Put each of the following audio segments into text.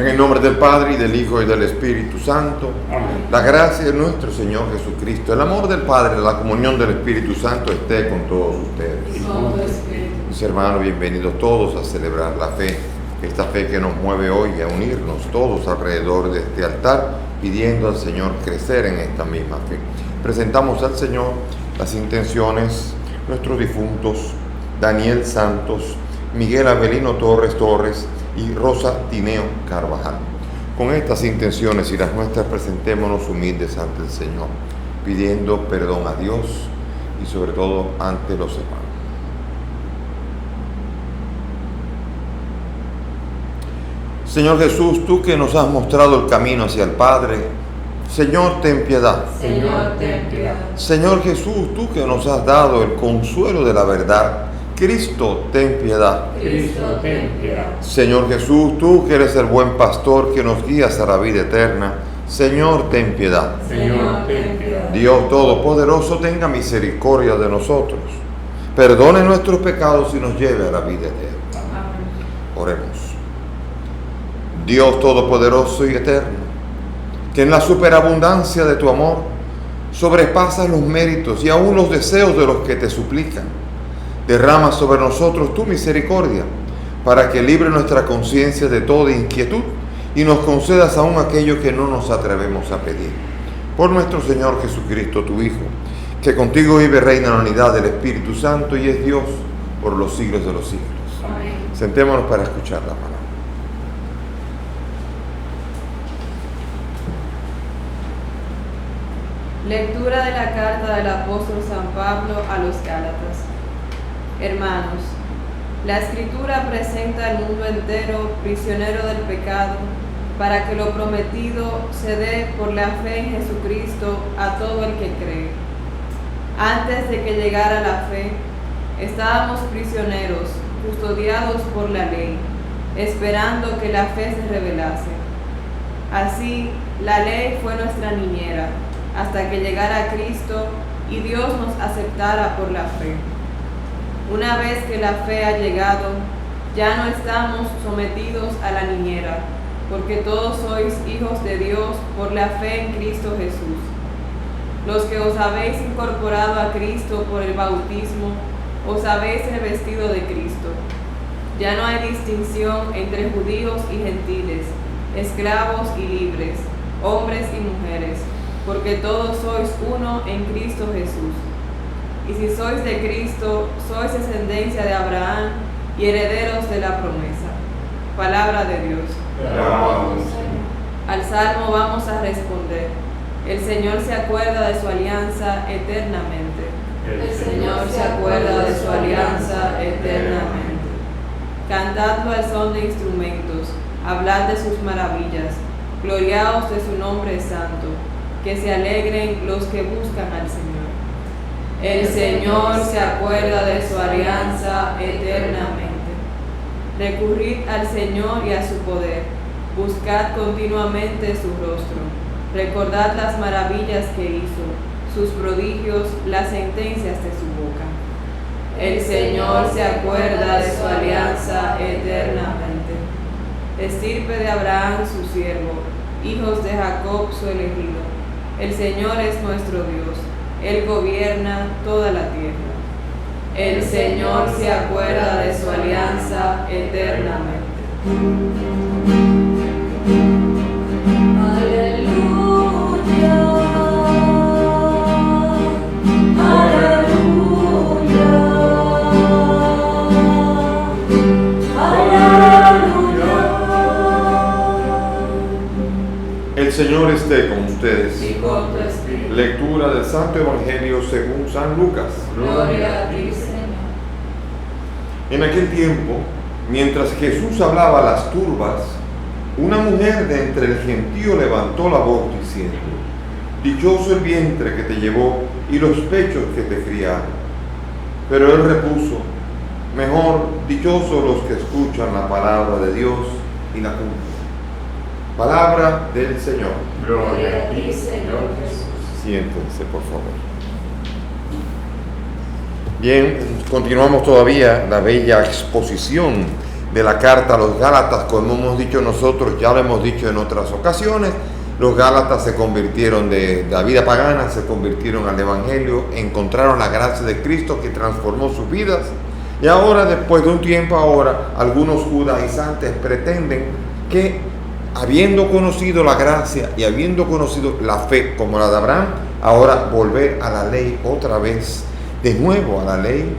En el nombre del Padre, y del Hijo, y del Espíritu Santo. Amén. La gracia de nuestro Señor Jesucristo, el amor del Padre, la comunión del Espíritu Santo esté con todos ustedes. Y con tu espíritu. Mis hermanos, bienvenidos todos a celebrar la fe, esta fe que nos mueve hoy a unirnos todos alrededor de este altar, pidiendo al Señor crecer en esta misma fe. Presentamos al Señor las intenciones, nuestros difuntos, Daniel Santos, Miguel Avelino Torres y Rosa Tineo Carvajal. Con estas intenciones y las nuestras, presentémonos humildes ante el Señor, pidiendo perdón a Dios y sobre todo ante los hermanos. Señor Jesús, tú que nos has mostrado el camino hacia el Padre, Señor, ten piedad. Señor, ten piedad. Señor Jesús, tú que nos has dado el consuelo de la verdad, Cristo, ten piedad. Cristo, ten piedad. Señor Jesús, tú que eres el buen pastor que nos guías a la vida eterna, Señor, ten piedad. Señor, ten piedad. Dios Todopoderoso, tenga misericordia de nosotros, perdone nuestros pecados y nos lleve a la vida eterna. Amén. Oremos. Dios Todopoderoso y eterno, que en la superabundancia de tu amor sobrepasas los méritos y aún los deseos de los que te suplican, derrama sobre nosotros tu misericordia para que libre nuestra conciencia de toda inquietud y nos concedas aún aquello que no nos atrevemos a pedir. Por nuestro Señor Jesucristo, tu Hijo, que contigo vive y reina en la unidad del Espíritu Santo y es Dios por los siglos de los siglos. Amén. Sentémonos para escuchar la palabra. Lectura de la carta del apóstol San Pablo a los Gálatas. Hermanos, la Escritura presenta al mundo entero prisionero del pecado, para que lo prometido se dé por la fe en Jesucristo a todo el que cree. Antes de que llegara la fe, estábamos prisioneros, custodiados por la ley, esperando que la fe se revelase. Así, la ley fue nuestra niñera, hasta que llegara Cristo y Dios nos aceptara por la fe. Una vez que la fe ha llegado, ya no estamos sometidos a la niñera, porque todos sois hijos de Dios por la fe en Cristo Jesús. Los que os habéis incorporado a Cristo por el bautismo, os habéis revestido de Cristo. Ya no hay distinción entre judíos y gentiles, esclavos y libres, hombres y mujeres, porque todos sois uno en Cristo Jesús. Y si sois de Cristo, sois descendencia de Abraham y herederos de la promesa. Palabra de Dios. Te alabamos, Señor. Al salmo vamos a responder: el Señor se acuerda de su alianza eternamente. El Señor se acuerda de su alianza eternamente. Cantadlo al son de instrumentos, hablad de sus maravillas, gloriaos de su nombre santo, que se alegren los que buscan al Señor. El Señor se acuerda de su alianza eternamente. Recurrid al Señor y a su poder, buscad continuamente su rostro, recordad las maravillas que hizo, sus prodigios, las sentencias de su boca. El Señor se acuerda de su alianza eternamente. Estirpe de Abraham su siervo, hijos de Jacob su elegido. El Señor es nuestro Dios, Él gobierna toda la tierra. El Señor se acuerda de su alianza eternamente. Aleluya, aleluya, aleluya. El Señor esté con ustedes. Y con tu espíritu. Lectura del Santo Evangelio según San Lucas. Gloria a ti, Señor. En aquel tiempo, mientras Jesús hablaba a las turbas, una mujer de entre el gentío levantó la voz diciendo: dichoso el vientre que te llevó y los pechos que te criaron. Pero él repuso: mejor dichosos los que escuchan la palabra de Dios y la cumplen. Palabra del Señor. Gloria a ti, Señor Jesús. Siéntense, por favor. Bien, continuamos todavía la bella exposición de la carta a los Gálatas, como hemos dicho nosotros, ya lo hemos dicho en otras ocasiones. Los Gálatas se convirtieron de la vida pagana, se convirtieron al Evangelio, encontraron la gracia de Cristo que transformó sus vidas. Y ahora, después de un tiempo, algunos judaizantes pretenden que, habiendo conocido la gracia y habiendo conocido la fe como la de Abraham, ahora volver a la ley otra vez, de nuevo a la ley,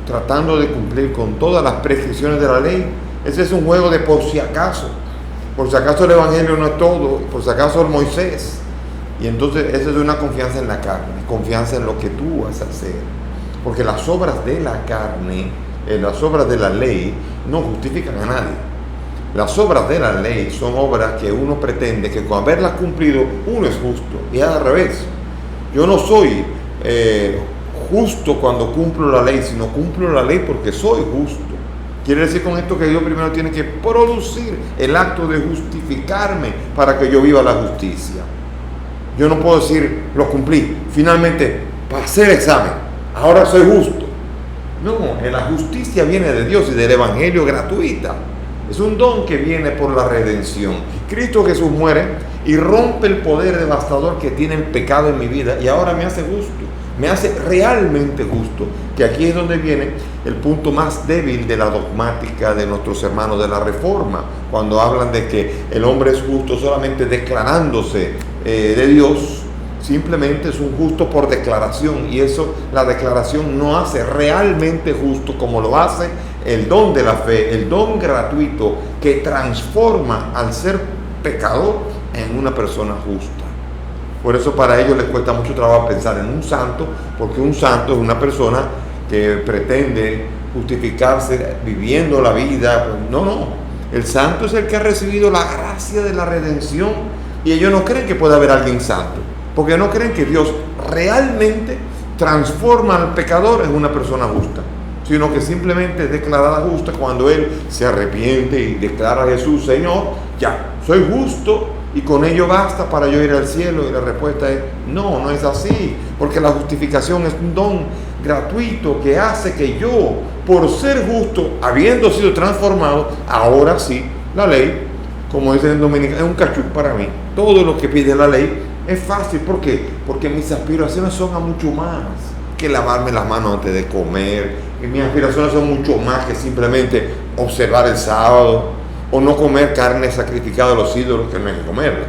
tratando de cumplir con todas las prescripciones de la ley. Ese es un juego de por si acaso el Evangelio no es todo, por si acaso el Moisés. Y entonces esa es una confianza en la carne, confianza en lo que tú vas a hacer. Porque las obras de la carne, las obras de la ley, no justifican a nadie. Las obras de la ley son obras que uno pretende que con haberlas cumplido uno es justo. Y es al revés. Yo no soy justo cuando cumplo la ley, sino cumplo la ley porque soy justo. Quiere decir con esto que Dios primero tiene que producir el acto de justificarme para que yo viva la justicia. Yo no puedo decir, lo cumplí, finalmente pasé el examen, ahora soy justo. No, la justicia viene de Dios y del Evangelio gratuita. Es un don que viene por la redención. Cristo Jesús muere y rompe el poder devastador que tiene el pecado en mi vida y ahora me hace justo. Me hace realmente justo, que aquí es donde viene el punto más débil de la dogmática de nuestros hermanos de la Reforma, cuando hablan de que el hombre es justo solamente declarándose de Dios. Simplemente es un justo por declaración, y eso, la declaración no hace realmente justo como lo hace el don de la fe, el don gratuito que transforma al ser pecador en una persona justa. Por eso para ellos les cuesta mucho trabajo pensar en un santo, porque un santo es una persona que pretende justificarse viviendo la vida. No, el santo es el que ha recibido la gracia de la redención, y ellos no creen que pueda haber alguien santo, porque no creen que Dios realmente transforma al pecador en una persona justa, sino que simplemente es declarada justa cuando él se arrepiente y declara a Jesús, Señor, ya, soy justo, y con ello basta para yo ir al cielo. Y la respuesta es, no es así, porque la justificación es un don gratuito que hace que yo, por ser justo, habiendo sido transformado, ahora sí, la ley, como dicen en Dominicana, es un cachú para mí. Todo lo que pide la ley es fácil. ¿Por qué? Porque mis aspiraciones son a mucho más que lavarme las manos antes de comer, y mis aspiraciones son mucho más que simplemente observar el sábado, o no comer carne sacrificada a los ídolos, que no hay que comerla.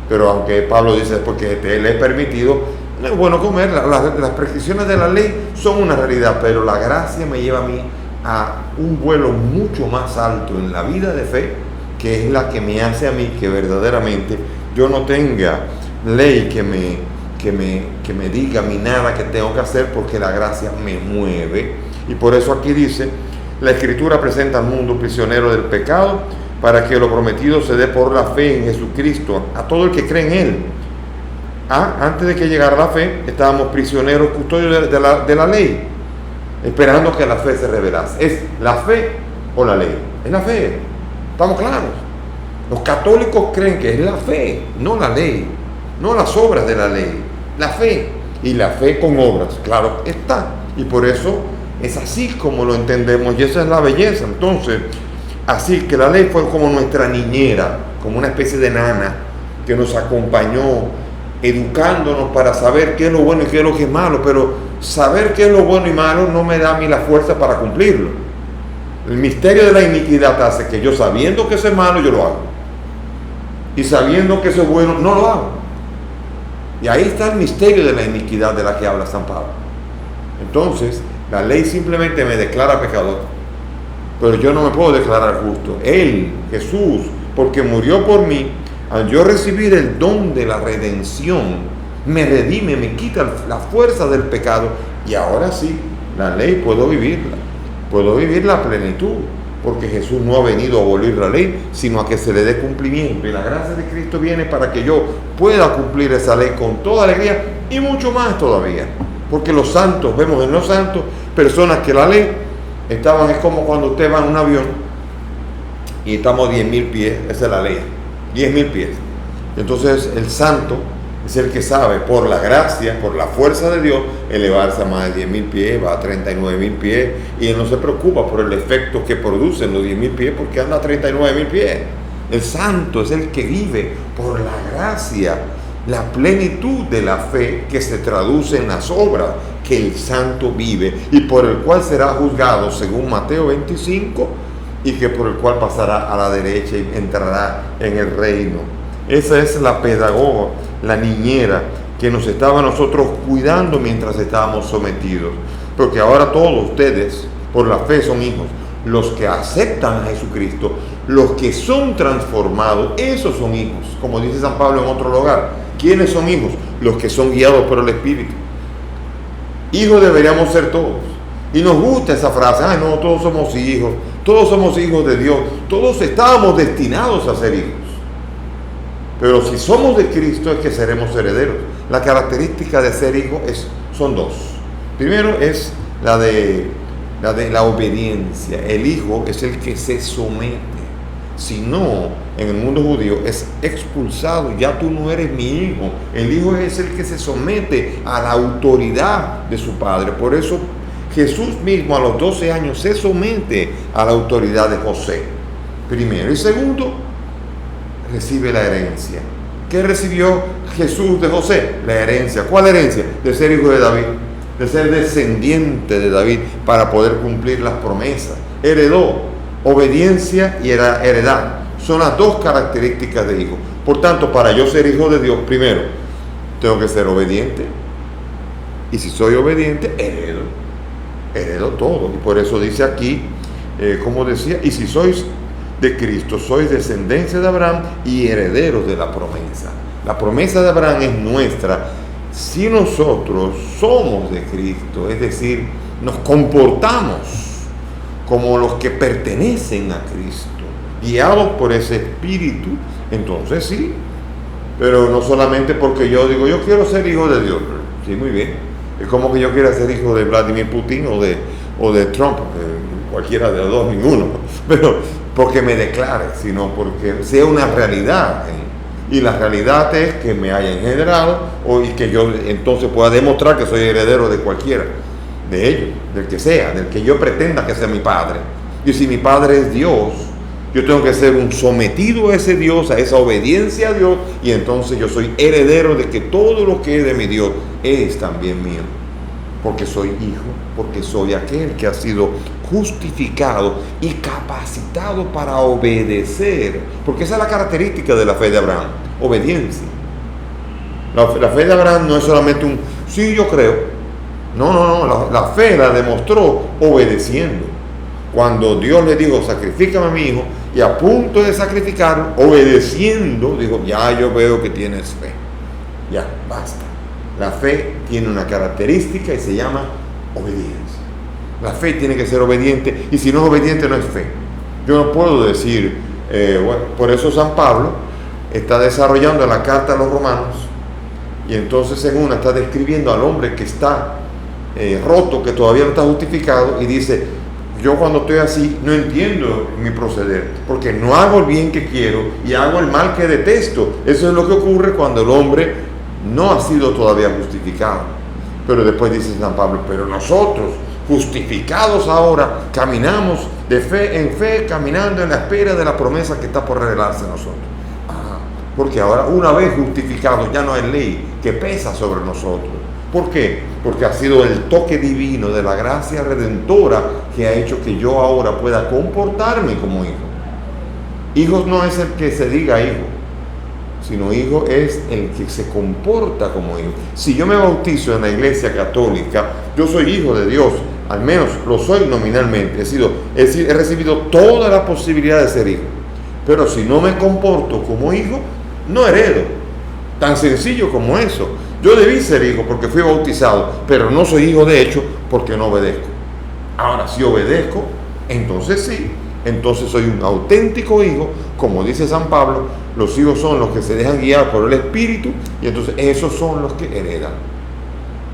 Pero aunque Pablo dice, porque te le es permitido, no es bueno comerla. Las prescripciones de la ley son una realidad, pero la gracia me lleva a mí a un vuelo mucho más alto en la vida de fe, que es la que me hace a mí que verdaderamente yo no tenga ley que me diga a mí nada que tengo que hacer, porque la gracia me mueve. Y por eso aquí dice, la Escritura presenta al mundo prisionero del pecado, para que lo prometido se dé por la fe en Jesucristo a todo el que cree en Él. Antes de que llegara la fe, estábamos prisioneros, custodios de la ley, esperando que la fe se revelase. ¿Es la fe o la ley? Es la fe. ¿Estamos claros? Los católicos creen que es la fe, no la ley, no las obras de la ley, la fe. Y la fe con obras, claro está. Y por eso es así como lo entendemos, y esa es la belleza. Entonces, así que la ley fue como nuestra niñera, como una especie de nana que nos acompañó, educándonos para saber qué es lo bueno y qué es lo que es malo. Pero saber qué es lo bueno y malo no me da a mí la fuerza para cumplirlo. El misterio de la iniquidad hace que yo, sabiendo que eso es malo, yo lo hago, y sabiendo que eso es bueno, no lo hago. Y ahí está el misterio de la iniquidad de la que habla San Pablo. Entonces, la ley simplemente me declara pecador, pero yo no me puedo declarar justo. Él, Jesús, porque murió por mí, al yo recibir el don de la redención, me redime, me quita la fuerza del pecado, y ahora sí, la ley puedo vivir la plenitud, porque Jesús no ha venido a abolir la ley, sino a que se le dé cumplimiento. Y la gracia de Cristo viene para que yo pueda cumplir esa ley con toda alegría y mucho más todavía. Porque los santos, vemos en los santos personas que la ley estaban, es como cuando usted va en un avión y estamos a 10.000 pies, esa es la ley, 10.000 pies. Entonces el santo Es el que sabe, por la gracia, por la fuerza de Dios, elevarse a más de 10.000 pies, va a 39.000 pies, y Él no se preocupa por el efecto que producen los 10.000 pies, porque anda a 39.000 pies. El santo es el que vive por la gracia, la plenitud de la fe que se traduce en las obras que el santo vive y por el cual será juzgado según Mateo 25 y que por el cual pasará a la derecha y entrará en el reino. Esa es la pedagoga, la niñera que nos estaba nosotros cuidando mientras estábamos sometidos, porque ahora todos ustedes por la fe son hijos. Los que aceptan a Jesucristo, los que son transformados, esos son hijos. Como dice San Pablo en otro lugar, ¿quiénes son hijos? Los que son guiados por el Espíritu. Hijos deberíamos ser todos. Y nos gusta esa frase, ay no, todos somos hijos de Dios, todos estábamos destinados a ser hijos. Pero si somos de Cristo es que seremos herederos. La característica de ser hijo son dos. Primero es la de la obediencia. El hijo es el que se somete. Si no, en el mundo judío es expulsado. Ya tú no eres mi hijo. El hijo es el que se somete a la autoridad de su padre. Por eso Jesús mismo a los 12 años se somete a la autoridad de José. Primero. Y segundo, recibe la herencia. ¿Qué recibió Jesús de José? La herencia. ¿Cuál herencia? De ser hijo de David, de ser descendiente de David para poder cumplir las promesas. Heredó obediencia y heredad. Son las dos características de hijo. Por tanto, para yo ser hijo de Dios, primero, tengo que ser obediente. Y si soy obediente, heredo todo. Y por eso dice aquí, como decía, y si sois de Cristo, sois descendencia de Abraham y herederos de la promesa. La promesa de Abraham es nuestra si nosotros somos de Cristo, es decir, nos comportamos como los que pertenecen a Cristo, guiados por ese Espíritu. Entonces sí, pero no solamente porque yo digo, yo quiero ser hijo de Dios. Sí, muy bien. Es como que yo quiera ser hijo de Vladimir Putin o de Trump, cualquiera de los dos, ninguno. Pero porque me declare, sino porque sea una realidad. Y la realidad es que me haya engendrado y que yo entonces pueda demostrar que soy heredero de cualquiera de ellos, del que sea, del que yo pretenda que sea mi padre. Y si mi padre es Dios, yo tengo que ser un sometido a ese Dios, a esa obediencia a Dios, y entonces yo soy heredero de que todo lo que es de mi Dios es también mío, porque soy hijo, porque soy aquel que ha sido justificado y capacitado para obedecer, porque esa es la característica de la fe de Abraham, obediencia. La fe de Abraham no es solamente un sí, yo creo. No, la fe la demostró obedeciendo. Cuando Dios le dijo, sacrifícame a mi hijo, y a punto de sacrificarlo, obedeciendo, dijo, ya yo veo que tienes fe. Ya, basta. La fe tiene una característica y se llama obediencia. La fe tiene que ser obediente, y si no es obediente no es fe. Yo no puedo decir, por eso San Pablo está desarrollando la carta a los romanos, y entonces en una está describiendo al hombre que está roto, que todavía no está justificado, y dice, yo cuando estoy así no entiendo mi proceder, porque no hago el bien que quiero y hago el mal que detesto. Eso es lo que ocurre cuando el hombre no ha sido todavía justificado. Pero después dice San Pablo, pero nosotros, justificados ahora, caminamos de fe en fe, caminando en la espera de la promesa que está por revelarse a nosotros. Porque ahora, una vez justificados, ya no hay ley que pesa sobre nosotros. ¿Por qué? Porque ha sido el toque divino de la gracia redentora que ha hecho que yo ahora pueda comportarme como hijo. Hijo no es el que se diga hijo, sino hijo es el que se comporta como hijo. Si yo me bautizo en la iglesia católica, yo soy hijo de Dios, al menos lo soy nominalmente. He recibido toda la posibilidad de ser hijo. Pero si no me comporto como hijo, no heredo. Tan sencillo como eso. Yo debí ser hijo porque fui bautizado, pero no soy hijo de hecho porque no obedezco. Ahora, si obedezco, entonces sí, entonces soy un auténtico hijo. Como dice San Pablo, los hijos son los que se dejan guiar por el Espíritu, y entonces esos son los que heredan.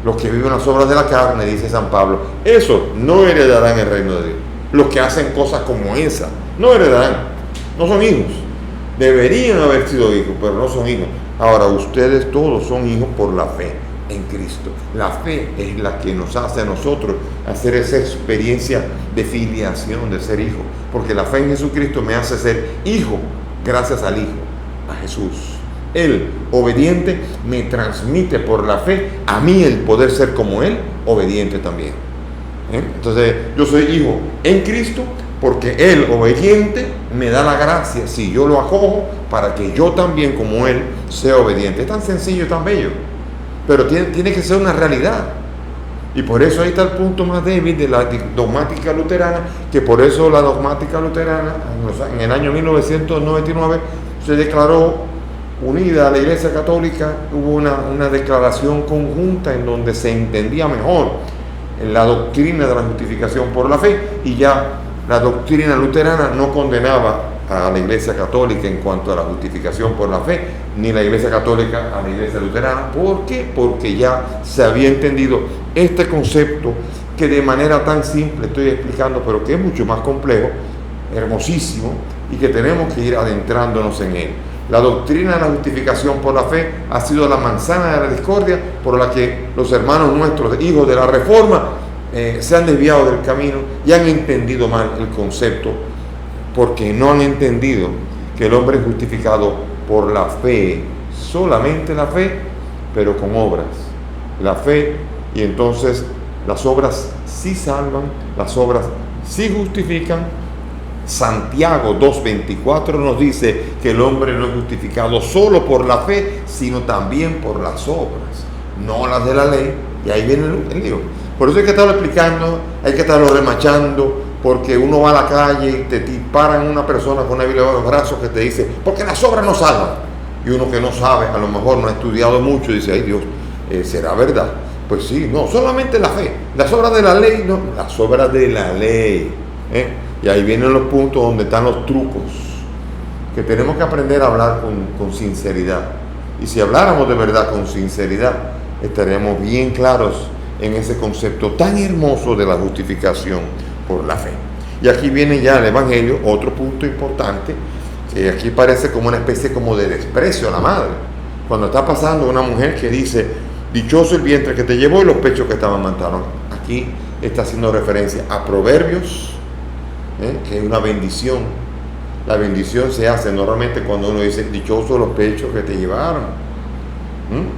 Los que viven las obras de la carne, dice San Pablo, esos no heredarán el reino de Dios. Los que hacen cosas como esa no heredarán, no son hijos. Deberían haber sido hijos, pero no son hijos. Ahora, ustedes todos son hijos por la fe en Cristo. La fe es la que nos hace a nosotros hacer esa experiencia de filiación, de ser hijo. Porque la fe en Jesucristo me hace ser hijo gracias al Hijo, a Jesús. Él, obediente, me transmite por la fe a mí el poder ser como Él, obediente también. Entonces, yo soy hijo en Cristo porque Él, obediente, me da la gracia, si yo lo acojo, para que yo también, como Él, sea obediente. Es tan sencillo y tan bello, pero tiene que ser una realidad. Y por eso ahí está el punto más débil de la dogmática luterana, que por eso la dogmática luterana, en el año 1999, se declaró unida a la Iglesia Católica. Hubo una declaración conjunta en donde se entendía mejor en la doctrina de la justificación por la fe, y ya la doctrina luterana no condenaba a la Iglesia Católica en cuanto a la justificación por la fe, ni la Iglesia Católica a la Iglesia luterana. ¿Por qué? Porque ya se había entendido este concepto que de manera tan simple estoy explicando, pero que es mucho más complejo, hermosísimo, y que tenemos que ir adentrándonos en él. La doctrina de la justificación por la fe ha sido la manzana de la discordia por la que los hermanos nuestros, hijos de la Reforma, se han desviado del camino y han entendido mal el concepto, porque no han entendido que el hombre es justificado por la fe, solamente la fe, pero con obras. La fe, y entonces las obras sí salvan, las obras sí justifican. Santiago 2:24 nos dice que el hombre no es justificado solo por la fe, sino también por las obras, no las de la ley. Y ahí viene el lío. Por eso hay que estarlo explicando, hay que estarlo remachando, porque uno va a la calle y te paran una persona con una Biblia en los brazos que te dice, porque las obras no salvan. Y uno que no sabe, a lo mejor no ha estudiado mucho, dice, ay Dios, ¿será verdad? Pues sí, no, solamente la fe. Las obras de la ley, no, las obras de la ley. Y ahí vienen los puntos donde están los trucos, que tenemos que aprender a hablar con sinceridad. Y si habláramos de verdad con sinceridad, estaríamos bien claros en ese concepto tan hermoso de la justificación por la fe. Y aquí viene ya el Evangelio, otro punto importante, que aquí parece como una especie como de desprecio a la madre. Cuando está pasando una mujer que dice, dichoso el vientre que te llevó y los pechos que te amamantaron. Aquí está haciendo referencia a Proverbios, que es una bendición. La bendición se hace normalmente cuando uno dice, dichoso los pechos que te llevaron.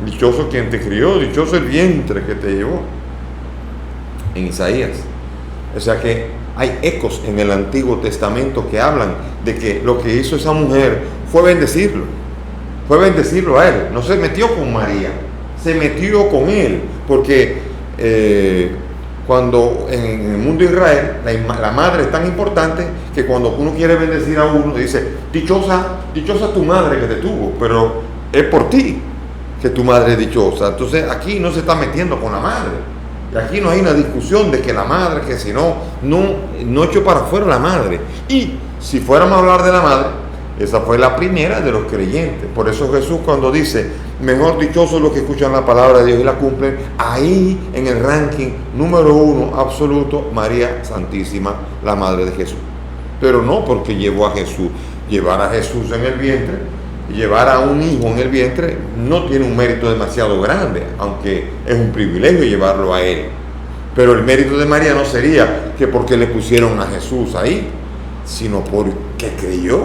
Dichoso quien te crió, dichoso el vientre que te llevó. En Isaías. O sea que hay ecos en el Antiguo Testamento que hablan de que lo que hizo esa mujer fue bendecirlo a él. No se metió con María, se metió con él, porque cuando en el mundo de Israel la madre es tan importante que cuando uno quiere bendecir a uno dice, dichosa tu madre que te tuvo, pero es por ti que tu madre es dichosa. Entonces aquí no se está metiendo con la madre, y aquí no hay una discusión de que la madre, que si no echó para afuera la madre. Y si fuéramos a hablar de la madre, esa fue la primera de los creyentes. Por eso Jesús, cuando dice, mejor dichosos los que escuchan la palabra de Dios y la cumplen, ahí en el ranking número 1 absoluto, María Santísima, la madre de Jesús. Pero no porque llevó a Jesús. Llevar a Jesús en el vientre, llevar a un hijo en el vientre, no tiene un mérito demasiado grande, aunque es un privilegio llevarlo a él. Pero el mérito de María no sería que porque le pusieron a Jesús ahí, sino porque creyó.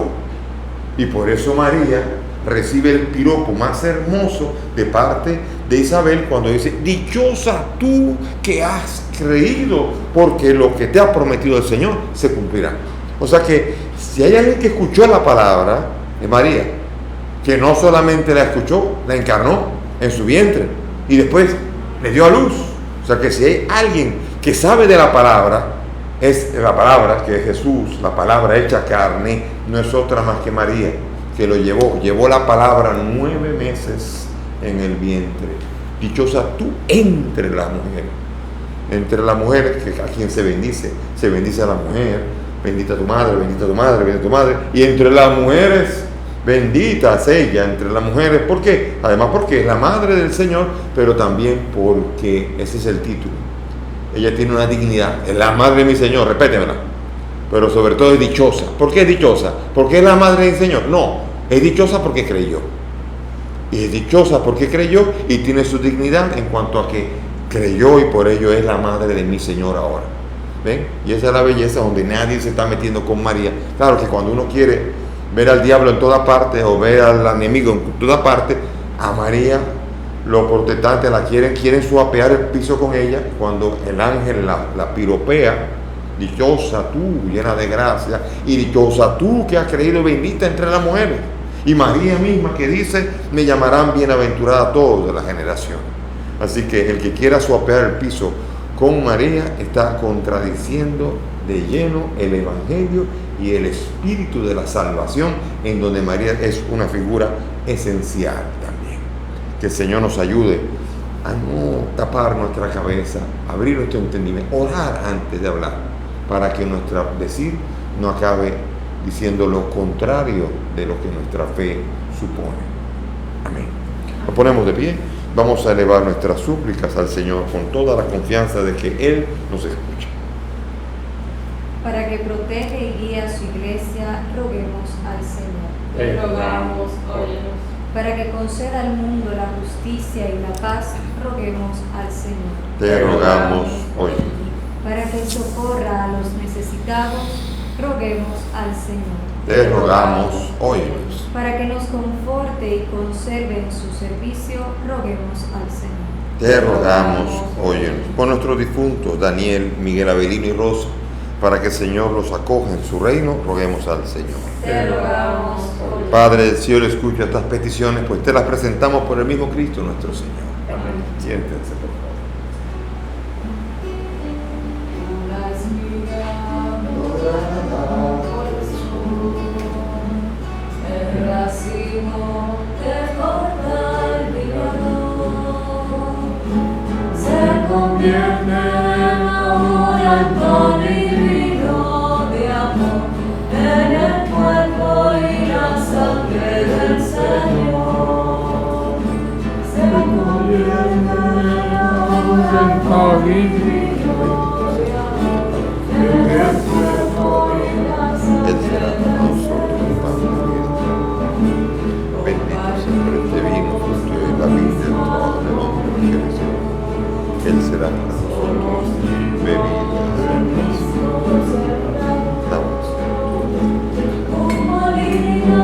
Y por eso María recibe el piropo más hermoso de parte de Isabel cuando dice, dichosa tú que has creído, porque lo que te ha prometido el Señor se cumplirá. O sea que si hay alguien que escuchó la palabra de María, que no solamente la escuchó, la encarnó en su vientre y después le dio a luz. O sea que si hay alguien que sabe de la palabra, es la palabra que es Jesús, la palabra hecha carne, no es otra más que María, que lo llevó la palabra 9 meses en el vientre. Dichosa tú entre la mujer que a quien se bendice a la mujer, bendita tu madre, bendita tu madre, bendita tu madre, y entre las mujeres, bendita es ella, entre las mujeres. ¿Por qué? Además porque es la madre del Señor, pero también porque ese es el título. Ella tiene una dignidad, es la madre de mi Señor, repétemela. Pero sobre todo es dichosa. ¿Por qué es dichosa? ¿Porque es la madre del Señor? No, es dichosa porque creyó. Y es dichosa porque creyó y tiene su dignidad en cuanto a que creyó y por ello es la madre de mi Señor ahora. ¿Ven? Y esa es la belleza donde nadie se está metiendo con María. Claro que cuando uno quiere ver al diablo en toda parte o ver al enemigo en toda parte, a María los protestantes la quieren suapear el piso con ella. Cuando el ángel la piropea, dichosa tú, llena de gracia, y dichosa tú que has creído, bendita entre las mujeres. Y María misma que dice, me llamarán bienaventurada todos de la generación. Así que el que quiera suapear el piso con María está contradiciendo de lleno el Evangelio y el espíritu de la salvación, en donde María es una figura esencial también. Que el Señor nos ayude a no tapar nuestra cabeza, abrir nuestro entendimiento, orar antes de hablar, para que nuestro decir no acabe diciendo lo contrario de lo que nuestra fe supone. Amén. Nos ponemos de pie, vamos a elevar nuestras súplicas al Señor con toda la confianza de que Él nos escucha. Para que proteja y guíe a su iglesia, roguemos al Señor. Te rogamos, óyenos. Para que conceda al mundo la justicia y la paz, roguemos al Señor. Te rogamos hoy. Para que socorra a los necesitados, roguemos al Señor. Te rogamos hoy. Para que nos conforte y conserve en su servicio, roguemos al Señor. Te rogamos hoy. Por nuestros difuntos, Daniel, Miguel Avelino y Rosa, para que el Señor los acoja en su reino, roguemos al Señor. Te rogamos, óyenos. Padre del cielo, escucha estas peticiones, pues te las presentamos por el mismo Cristo nuestro Señor. Amén. Siéntense, por favor. El racimo que corta el viñador se convierte ahora en pan y vino de amor en el cuerpo y la sangre del Señor. Se convierte ahora en pan y vino de amor en el cuerpo y la Él sangre será del para nosotros un pan de vida. Bendito siempre este vino, fruto de la vida del trabajo del hombre que Jesús. Él será para nosotros bebida de bendición. Damos. Como lino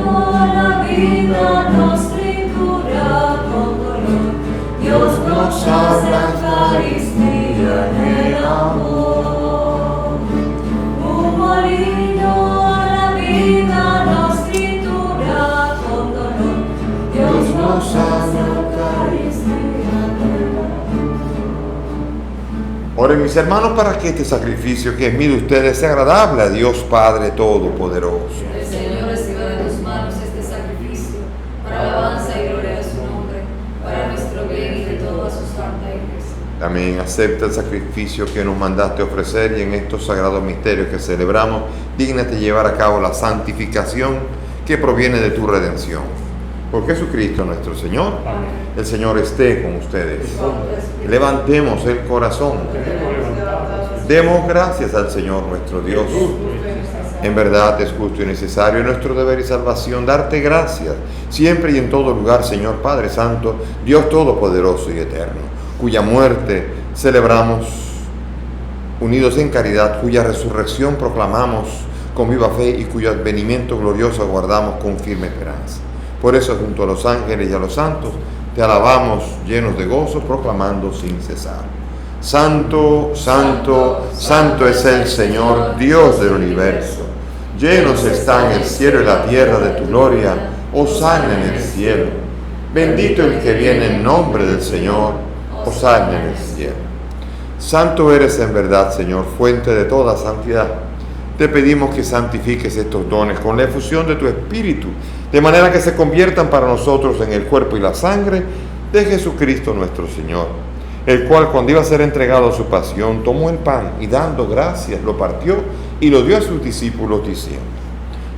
la vida nos tritura con dolor, Dios nos hace Eucaristía en el amor. Como lino la vida nos tritura con dolor, Dios nos hace Eucaristía en el amor. Oren mis hermanos para que este sacrificio que es mío de ustedes sea agradable a Dios Padre Todopoderoso. El Señor reciba de tus manos este sacrificio, para alabanza y gloria de su nombre, para nuestro bien y de toda su santa iglesia. También acepta el sacrificio que nos mandaste ofrecer y en estos sagrados misterios que celebramos, dígnate llevar a cabo la santificación que proviene de tu redención. Por Jesucristo nuestro Señor. Amén. El Señor esté con ustedes. Levantemos el corazón. Demos gracias al Señor nuestro Dios. En verdad es justo y necesario, es nuestro deber y salvación darte gracias siempre y en todo lugar, Señor Padre Santo, Dios Todopoderoso y Eterno, cuya muerte celebramos unidos en caridad, cuya resurrección proclamamos con viva fe y cuyo advenimiento glorioso aguardamos con firme esperanza. Por eso, junto a los ángeles y a los santos, te alabamos llenos de gozo, proclamando sin cesar: Santo, Santo, Santo es el Señor, Dios del universo. Llenos están el cielo y la tierra de tu gloria, hosana en el cielo. Bendito el que viene en nombre del Señor, hosana en el cielo. Santo eres en verdad, Señor, fuente de toda santidad. Te pedimos que santifiques estos dones con la efusión de tu Espíritu, de manera que se conviertan para nosotros en el cuerpo y la sangre de Jesucristo nuestro Señor, el cual, cuando iba a ser entregado a su pasión, tomó el pan y dando gracias lo partió y lo dio a sus discípulos diciendo: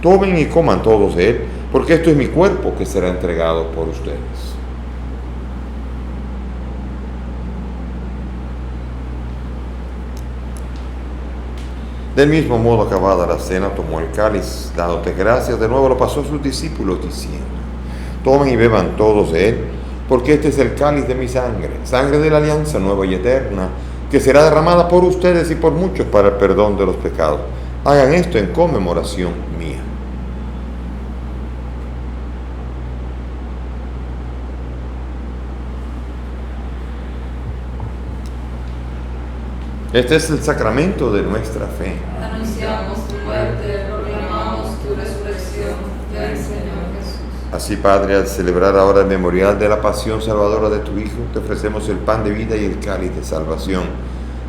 tomen y coman todos de él, porque esto es mi cuerpo que será entregado por ustedes. Del mismo modo, acabada la cena, tomó el cáliz, dándote gracias, de nuevo lo pasó a sus discípulos diciendo: Tomen y beban todos de él, porque este es el cáliz de mi sangre, sangre de la alianza nueva y eterna, que será derramada por ustedes y por muchos para el perdón de los pecados. Hagan esto en conmemoración mía. Este es el sacramento de nuestra fe. Anunciamos tu muerte, proclamamos tu resurrección. Ven, Señor Jesús. Así, Padre, al celebrar ahora el memorial de la pasión salvadora de tu Hijo, te ofrecemos el pan de vida y el cáliz de salvación.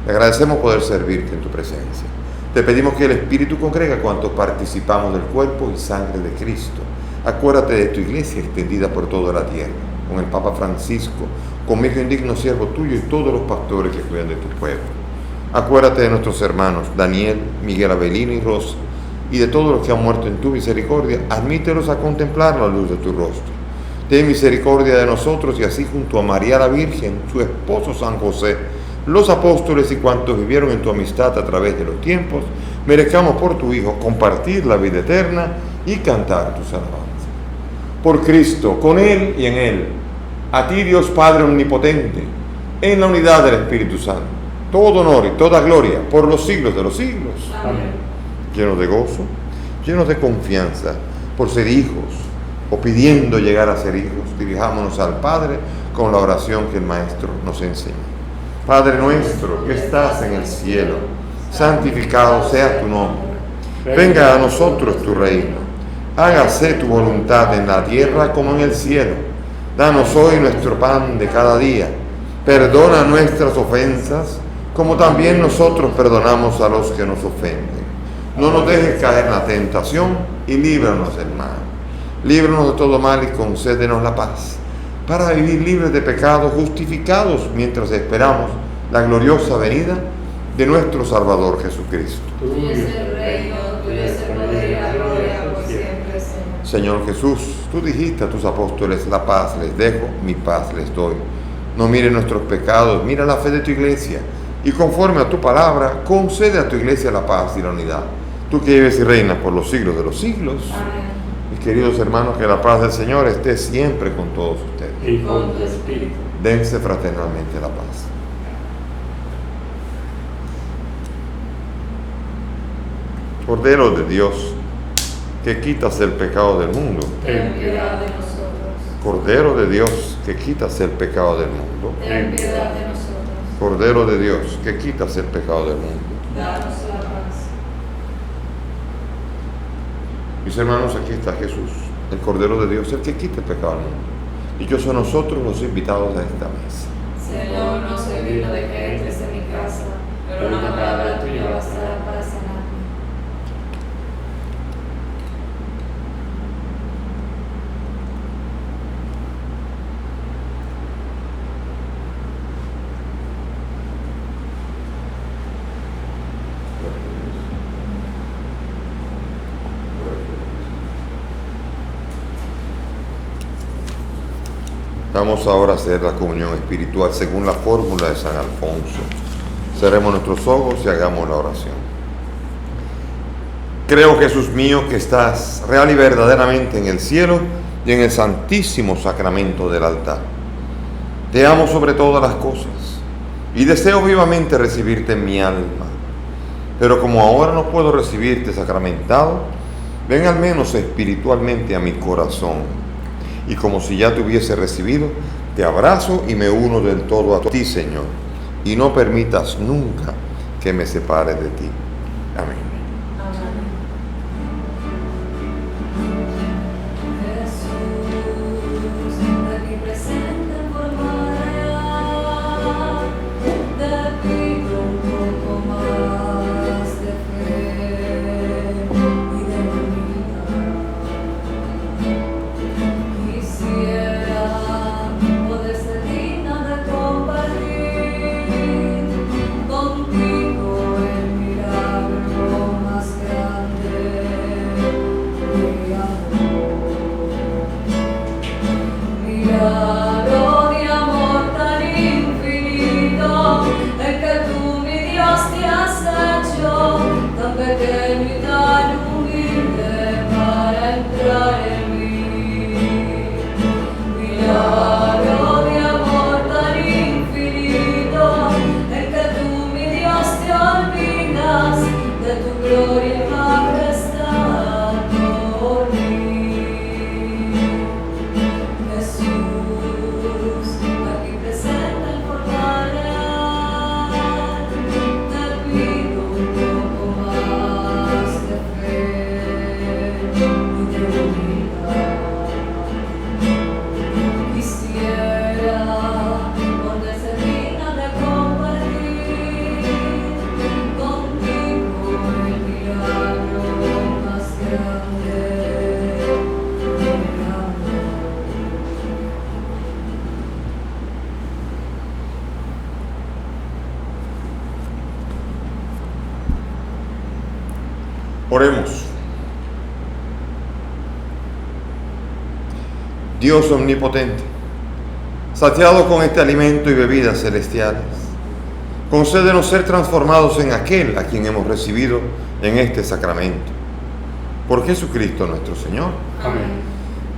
Te agradecemos poder servirte en tu presencia. Te pedimos que el Espíritu congrega a cuantos participamos del cuerpo y sangre de Cristo. Acuérdate de tu iglesia extendida por toda la tierra, con el Papa Francisco, con mi hijo indigno siervo tuyo y todos los pastores que cuidan de tu pueblo. Acuérdate de nuestros hermanos Daniel, Miguel Avelino y Rosa, y de todos los que han muerto en tu misericordia. Admítelos a contemplar la luz de tu rostro. Ten misericordia de nosotros y así junto a María la Virgen, su esposo San José, los apóstoles y cuantos vivieron en tu amistad a través de los tiempos, merezcamos por tu Hijo compartir la vida eterna y cantar tus alabanzas. Por Cristo, con Él y en Él, a ti Dios Padre Omnipotente, en la unidad del Espíritu Santo, todo honor y toda gloria por los siglos de los siglos. Amén. Llenos de gozo, llenos de confianza por ser hijos o pidiendo llegar a ser hijos, dirijámonos al Padre con la oración que el Maestro nos enseña. Padre nuestro que estás en el cielo, santificado sea tu nombre. Venga a nosotros tu reino. Hágase tu voluntad en la tierra como en el cielo. Danos hoy nuestro pan de cada día. Perdona nuestras ofensas, como también nosotros perdonamos a los que nos ofenden. No nos dejes caer en la tentación y líbranos del mal. Líbranos de todo mal y concédenos la paz, para vivir libres de pecado, justificados mientras esperamos la gloriosa venida de nuestro Salvador Jesucristo. Tuyo es el reino, tuyo es el poder y la gloria por siempre, Señor. Señor Jesús, tú dijiste a tus apóstoles, la paz les dejo, mi paz les doy. No mire nuestros pecados, mira la fe de tu iglesia, y conforme a tu palabra, concede a tu iglesia la paz y la unidad. Tú que vives y reinas por los siglos de los siglos. Amén. Mis queridos hermanos, que la paz del Señor esté siempre con todos ustedes. Y con tu espíritu. Dense fraternalmente la paz. Cordero de Dios, que quitas el pecado del mundo. Ten piedad de nosotros. Cordero de Dios, que quitas el pecado del mundo. Ten piedad de nosotros. Cordero de Dios, que quitas el pecado del mundo. Danos la paz. Mis hermanos, aquí está Jesús, el Cordero de Dios, el que quita el pecado del mundo. Y yo soy nosotros los invitados a esta mesa. Señor, no soy digno de que entres en mi casa, pero una palabra tuya bastará para sanarme. Vamos ahora a hacer la comunión espiritual según la fórmula de San Alfonso. Cerremos nuestros ojos y hagamos la oración. Creo, Jesús mío, que estás real y verdaderamente en el cielo y en el santísimo sacramento del altar. Te amo sobre todas las cosas y deseo vivamente recibirte en mi alma. Pero como ahora no puedo recibirte sacramentado, ven al menos espiritualmente a mi corazón. Y como si ya te hubiese recibido, te abrazo y me uno del todo a ti, Señor. Y no permitas nunca que me separe de ti. Amén. Oremos. Dios omnipotente, saciado con este alimento y bebidas celestiales, concédenos ser transformados en aquel a quien hemos recibido en este sacramento. Por Jesucristo nuestro Señor. Amén.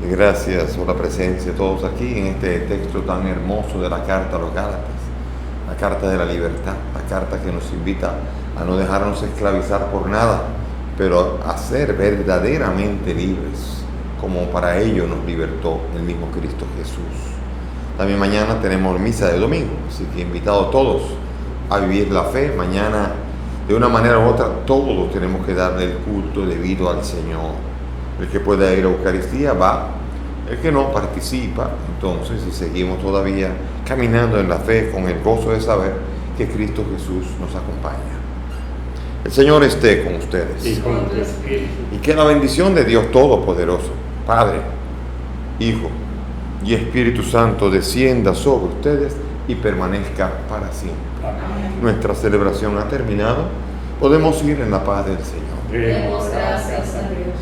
Y gracias por la presencia de todos aquí en este texto tan hermoso de la carta a los Gálatas, la carta de la libertad, la carta que nos invita a no dejarnos esclavizar por nada, pero a ser verdaderamente libres, como para ello nos libertó el mismo Cristo Jesús. También mañana tenemos misa de domingo, así que invitado a todos a vivir la fe. Mañana, de una manera u otra, todos tenemos que darle el culto debido al Señor. El que pueda ir a Eucaristía va, el que no participa, entonces, y seguimos todavía caminando en la fe con el gozo de saber que Cristo Jesús nos acompaña. El Señor esté con ustedes. Y con tu espíritu. Y que la bendición de Dios Todopoderoso, Padre, Hijo y Espíritu Santo descienda sobre ustedes y permanezca para siempre. Amén. Nuestra celebración ha terminado. Podemos ir en la paz del Señor. Demos gracias a Dios.